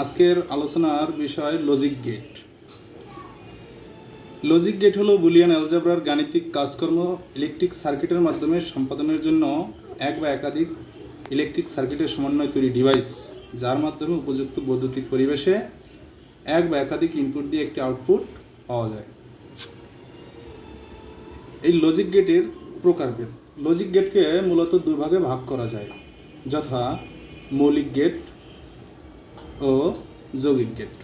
আজকের আলোচনার বিষয় লজিক গেট। লজিক গেট হলো বুলিয়ান অ্যালজেব্রার গাণিতিক কাজকর্ম ইলেকট্রিক সার্কিটের মাধ্যমে সম্পাদনের জন্য এক বা একাধিক ইলেকট্রিক সার্কিটের সমন্বয় তৈরি ডিভাইস, যার মাধ্যমে উপযুক্ত বৈদ্যুতিক পরিবেশে এক বা একাধিক ইনপুট দিয়ে একটি আউটপুট পাওয়া যায়। এই লজিক গেটের প্রকারভেদ। লজিক গেটকে মূলত দুই ভাগে ভাগ করা যায়, যথা মৌলিক গেট ও যৌগিক গেট।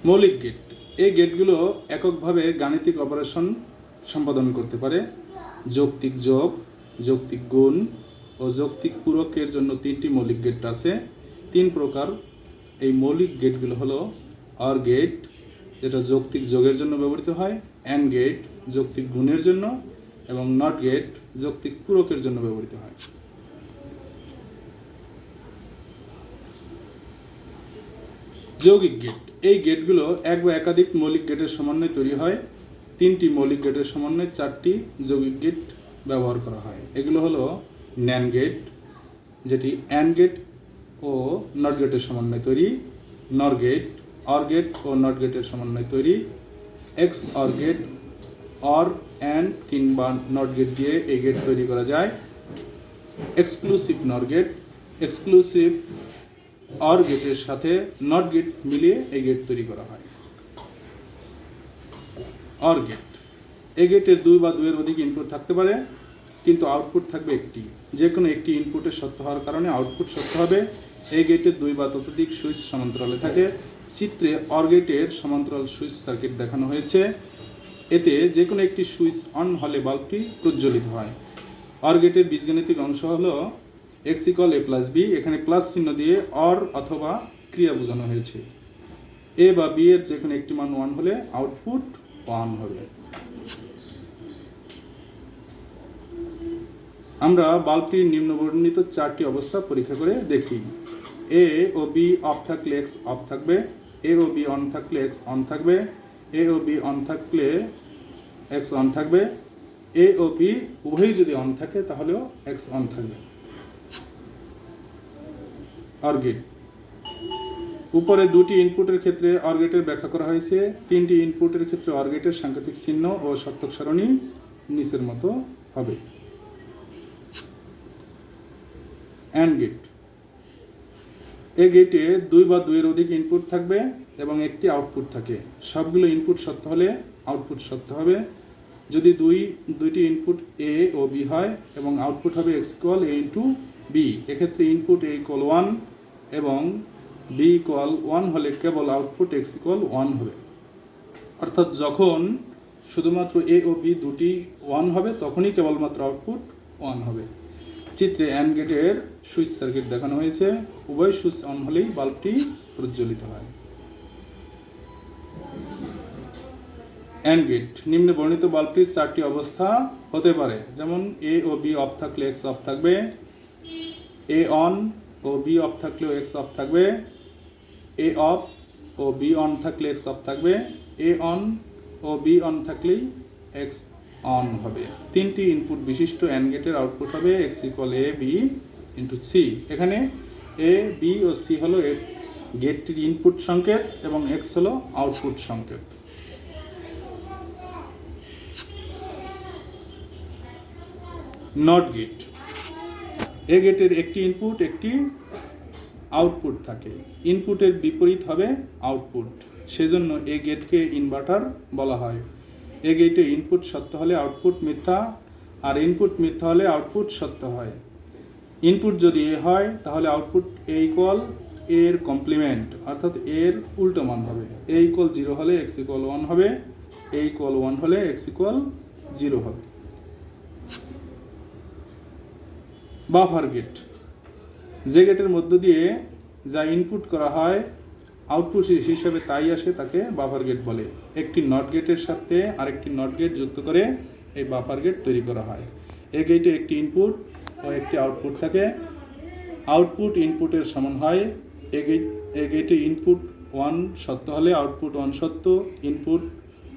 মৌলিক গেট, এই গেটগুলো এককভাবে গাণিতিক অপারেশন সম্পাদন করতে পারে। যৌক্তিক যোগ, যৌক্তিক গুণ ও যৌক্তিক পূরকের জন্য তিনটি মৌলিক গেট আছে। তিন প্রকার এই মৌলিক গেটগুলো হলো অর গেট, যেটা যৌক্তিক যোগের জন্য ব্যবহৃত হয়, অ্যান্ড গেট যৌক্তিক গুণের জন্য, এবং নট গেট যৌক্তিক পূরকের জন্য ব্যবহৃত হয়। যৌগিক গেট, এই গেটগুলো এক বা একাধিক মৌলিক গেটের সমন্বয়ে তৈরি হয়। তিনটি মৌলিক গেটের সমন্বয়ে চারটি যৌগিক গেট ব্যবহার করা হয়। এগুলো হলো ন্যান্ড গেট, যেটি অ্যান্ড গেট ও নট গেটের সমন্বয়ে তৈরি, নর গেট অর গেট ও নট গেটের সমন্বয়ে তৈরি, X OR gate OR AND কিংবা নট গেট দিয়ে এই গেট তৈরি করা যায়। এক্সক্লুসিভ নর গেট, এক্সক্লুসিভ অর গেটের সাথে নট গেট মিলিয়ে এই গেট তৈরি করা হয়। অর গেট, এই গেটের দুই বা দুইয়ের অধিক ইনপুট থাকতে পারে, কিন্তু আউটপুট থাকবে একটি। যে কোনো একটি ইনপুটের সত্য হওয়ার কারণে আউটপুট সত্য হবে। এই গেটের দুই বা ততোধিক সুইচ সমান্তরালে থাকে। চিত্রে অর গেটের সমান্তরাল সুইচ সার্কিট দেখানো হয়েছে। এতে যে কোনো একটি সুইচ অন হলে বাল্বটি প্রজ্বলিত হয়। অর গেটের বীজগণিতিক অংশ হলো এক্স ইকুয়াল এ প্লাস বি। এখানে প্লাস চিহ্ন দিয়ে অর অথবা ক্রিয়া বোঝানো হয়েছে। এ বা বি এর যে কোনো একটি মান 1 হলে আউটপুট 1 হবে। আমরা বাল্বটির নিম্নবর্ণিত চারটি অবস্থা পরীক্ষা করে দেখি। এ ও বি অফ থাকলে এক্স অফ থাকবে, এ ও বি অন থাকলে এক্স অন থাকবে, এ ও বি অন থাকলে এক্স অন থাকবে, এ ও বি উভয়ই যদি অন থাকে তাহলেও এক্স অন থাকবে। অর গেট, উপরে দুটি ইনপুটের ক্ষেত্রে অর গেটের ব্যাখ্যা করা হয়েছে। তিনটি ইনপুটের ক্ষেত্রে অর গেটের সাংকেতিক চিহ্ন ও সত্যক সারণী নিচের মতো হবে। অ্যান্ড গেট, এই গেটে দুই বা দুইয়ের অধিক ইনপুট থাকবে এবং একটি আউটপুট থাকে। সবগুলো ইনপুট সত্য হলে আউটপুট সত্য হবে। যদি দুইটি ইনপুট এ ও বি হয় এবং আউটপুট হবে x equal A into B, এক্ষেত্রে ইনপুট এ ইকুয়াল 1 এবং বি ইকুয়াল 1 হলে কেবল আউটপুট এক্স ইকুয়াল 1 হবে। অর্থাৎ যখন শুধুমাত্র এ ও বি দুটি 1 হবে তখনই কেবলমাত্র আউটপুট 1 হবে। চিত্রে অ্যান্ড গেটের সুইচ সার্কিট দেখানো হয়েছে। উভয় সুইচ অন হলেই বাল্বটি প্রজ্বলিত হয়। অ্যান্ড গেট, নিম্নে বর্ণিত বাল্বটির চারটি অবস্থা হতে পারে, যেমন এ ও বি অফ থাকলে এক্স অফ থাকবে, এ অন ও বি অফ থাকলেও এক্স অফ থাকবে, এ অফ ও বি অন থাকলে এক্স অফ থাকবে, এ অন ও বি অন থাকলেই এক্স অন হবে। তিনটি ইনপুট বিশিষ্ট অ্যান্ড গেটের আউটপুট হবে x equal A B into C. এখানে এ বি ও সি হলো গেটটির ইনপুট সংকেত এবং এক্স হলো আউটপুট সংকেত। নট গেট, এ গেটের একটি ইনপুট একটি আউটপুট থাকে। ইনপুটের বিপরীত হবে আউটপুট, সেজন্য এ গেটকে ইনভার্টার বলা হয়। এ গেটে ইনপুট সত্য হলে আউটপুট মিথ্যা, আর ইনপুট মিথ্যা হলে আউটপুট সত্য হয়। ইনপুট যদি এ হয় তাহলে আউটপুট এ ইকুয়াল এর কমপ্লিমেন্ট, অর্থাৎ এর উল্টো মান হবে। এ ইকুয়াল 0 হলে এক্স ইকুয়াল 1 হবে, এ ইকুয়াল 1 হলে এক্স ইকুয়াল 0 হবে। বাফার গেট, যে গেটের মধ্য দিয়ে যা ইনপুট করা হয় আউটপুট হিসেবে তাই আসে তাকে বাফার গেট বলে। একটি নট গেটের সাথে আরেকটি নট গেট যুক্ত করে এই বাফার গেট তৈরি করা হয়। এই গেটে একটি ইনপুট ও একটি আউটপুট থাকে। আউটপুট ইনপুটের সমান হয়। এই গেটে ইনপুট 1 সত্য হলে আউটপুট 1 সত্য, ইনপুট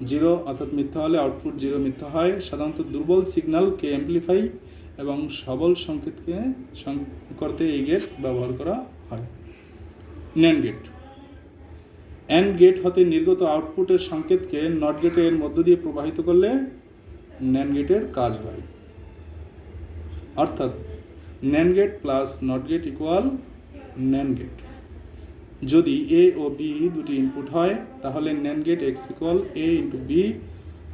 0 অর্থাৎ মিথ্যা হলে আউটপুট 0 মিথ্যা হয়। সাধারণত দুর্বল সিগন্যালকে অ্যাম্প্লিফাই এবং সবল সংকেতকে করতে এই গেট ব্যবহার করা হয়। NAND gate. অ্যান্ড গেট হতে নির্গত আউটপুটের সংকেতকে নট গেটের মধ্য দিয়ে প্রবাহিত করলে ন্যান্ড গেটের কাজ হয়। অর্থাৎ NAND gate plus NOT gate equal NAND gate. যদি এ ও বি দুটি ইনপুট হয় তাহলে NAND gate X equal A into B,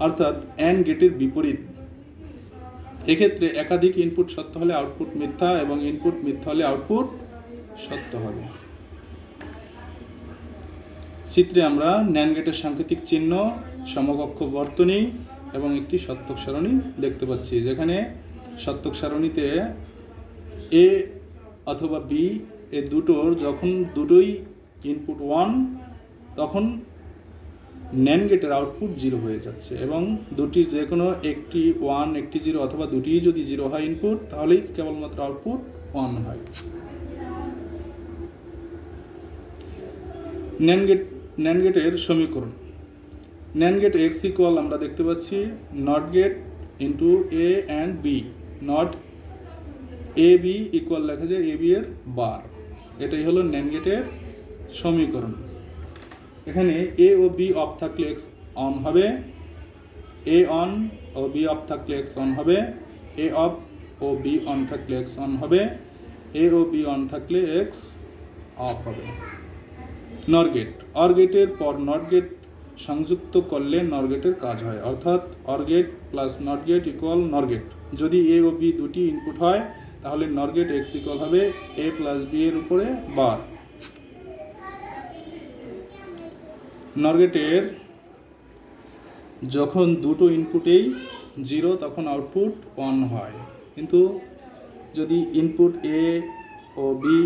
অর্থাৎ অ্যান্ড গেটের বিপরীত। এক্ষেত্রে একাধিক ইনপুট সত্য হলে আউটপুট মিথ্যা এবং ইনপুট মিথ্যা হলে আউটপুট সত্য হবে। চিত্রে আমরা ন্যান্ড গেটের সাংকেতিক চিহ্ন, সমকক্ষ বর্তনী এবং একটি সত্যক সারণী দেখতে পাচ্ছি, যেখানে সত্যক সারণীতে এ অথবা বি এ দুটোর যখন দুটোই ইনপুট 1 তখন ন্যান্ড গেটের আউটপুট 0 হয়ে যাচ্ছে, এবং দুটির যে কোনো একটি 1 একটি 0 অথবা দুটিই যদি 0 হয় ইনপুট, তাহলেই কেবলমাত্র আউটপুট 1 হয়। ন্যান্ড গেটের সমীকরণ। ন্যান্ড গেট এক্স ইকুয়াল আমরা দেখতে পাচ্ছি NOT gate into A AND B. NOT A B equal লেখা যায় এ বি এর বার। এটাই হলো ন্যান্ড গেটের সমীকরণ। এখানে এ ও বি অফ থাকলে এক্স অন হবে, এ অন ও বি অফ থাকলে এক্স অন হবে, এ অফ ও বি অন থাকলে এক্স অন হবে, এ ও বি অন থাকলে এক্স অফ হবে। নর গেট। অর গেটের পর নট গেট সংযুক্ত করলে নর গেটের কাজ হয়, অর্থাৎ OR gate plus NOT gate equal NOR gate. যদি এ ও বি দুটি ইনপুট হয় তাহলে নর গেট এক্স ইকুয়াল হবে এ প্লাস বি এর উপরে বার। নর গেটের যখন দুটো ইনপুটেই 0 তখন আউটপুট 1 হয়, কিন্তু যদি ইনপুট এ ও বি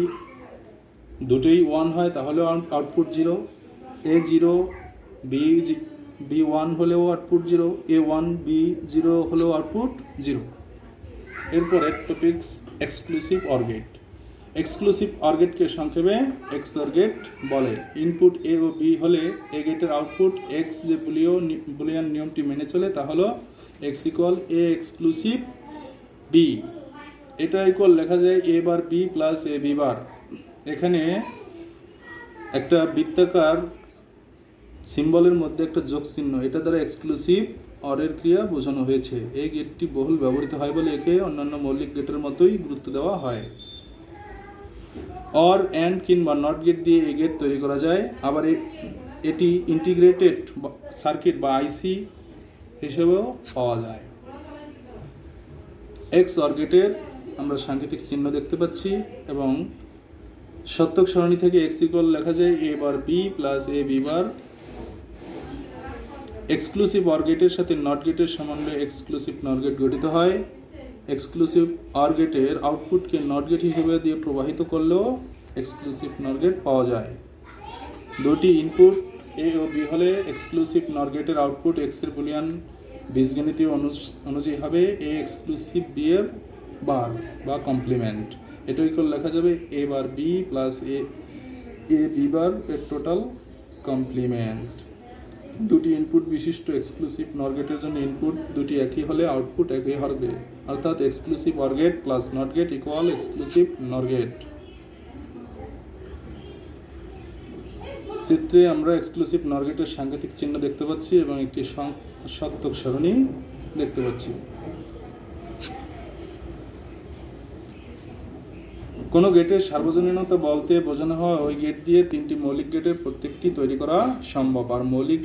দুটোই 1 হয় তাহলে আউটপুট 0, এ 0 বি 1 হলেও আউটপুট 0, এ 1 বি 0 হলেও আউটপুট 0। এরপরে topics exclusive or gate. Exclusive or গেটকে সংক্ষেপে এক্সঅর গেট বলে। ইনপুট এ ও বি হলে এ গেটের আউটপুট এক্স যে বুলিয়ান নিয়মটি মেনে চলে তা হলো X equal A exclusive B. এটা ইকুয়াল লেখা যায় A bar B plus A B bar. এখানে একটা বৃত্তাকার সিম্বলের মধ্যে একটা যোগ চিহ্ন, এটা দ্বারা এক্সক্লুসিভ অরের ক্রিয়া বোঝানো হয়েছে। এই গেটটি বহুল ব্যবহৃত হয় বলে একে অন্যান্য মৌলিক গেটের মতোই গুরুত্ব দেওয়া হয়। অর অ্যান্ড কিংবা নট গেট দিয়ে এই গেট তৈরি করা যায়। আবার এটি ইন্টিগ্রেটেড সার্কিট বা আইসি হিসেবেও পাওয়া যায়। এক্স অর গেটের আমরা সাংকেতিক চিহ্ন দেখতে পাচ্ছি এবং সত্যক সারণী থেকে এক্স ইকুয়াল লেখা যায় A bar B plus A B bar. Exclusive or গেটের সাথে নট গেটের সমন্বয়ে এক্সক্লুসিভ নট গেট গঠিত হয়। এক্সক্লুসিভ অর গেটের আউটপুটকে নট গেট হিসেবে দিয়ে প্রবাহিত করলেও এক্সক্লুসিভ নট গেট পাওয়া যায়। দুটি ইনপুট এ ও বি হলে এক্সক্লুসিভ নট গেটের আউটপুট এক্স এর বুলিয়ান বীজগণিতীয় অনুযায়ী হবে এ এক্সক্লুসিভ বি এর বার বা কমপ্লিমেন্ট। এটা ইকুয়াল লেখা যাবে এ bar B plus A B বার এর টোটাল কমপ্লিমেন্ট। দুটি ইনপুট বিশিষ্ট এক্সক্লুসিভ নট গেটের জন্য ইনপুট দুটি একই হলে আউটপুট একই হবে, অর্থাৎ exclusive or gate plus NOT gate equal exclusive NOT gate. চিত্রে আমরা এক্সক্লুসিভ নট গেটের সাংকেতিক চিহ্ন দেখতে পাচ্ছি এবং একটি সত্যক সারণী দেখতে পাচ্ছি। কোনো গেটের সার্বজনীনতা বলতে বোঝানো হয় ওই গেট দিয়ে তিনটি মৌলিক গেটের প্রত্যেকটি তৈরি করা সম্ভব। আর মৌলিক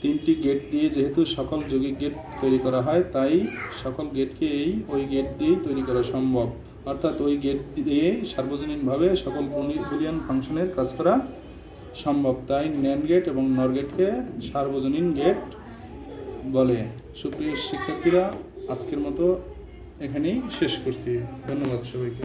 তিনটি গেট দিয়ে যেহেতু সকল যৌগিক গেট তৈরি করা হয়, তাই সকল গেটকে ওই গেট দিয়েই তৈরি করা সম্ভব, অর্থাৎ ওই গেট দিয়ে সার্বজনীনভাবে সকল বুলিয়ান ফাংশনের কাজ করা সম্ভব। তাই ন্যান্ড গেট এবং নর গেটকে সার্বজনীন গেট বলে। সুপ্রিয় শিক্ষার্থীরা, আজকের মতো এখানেই শেষ করছি। ধন্যবাদ সবাইকে।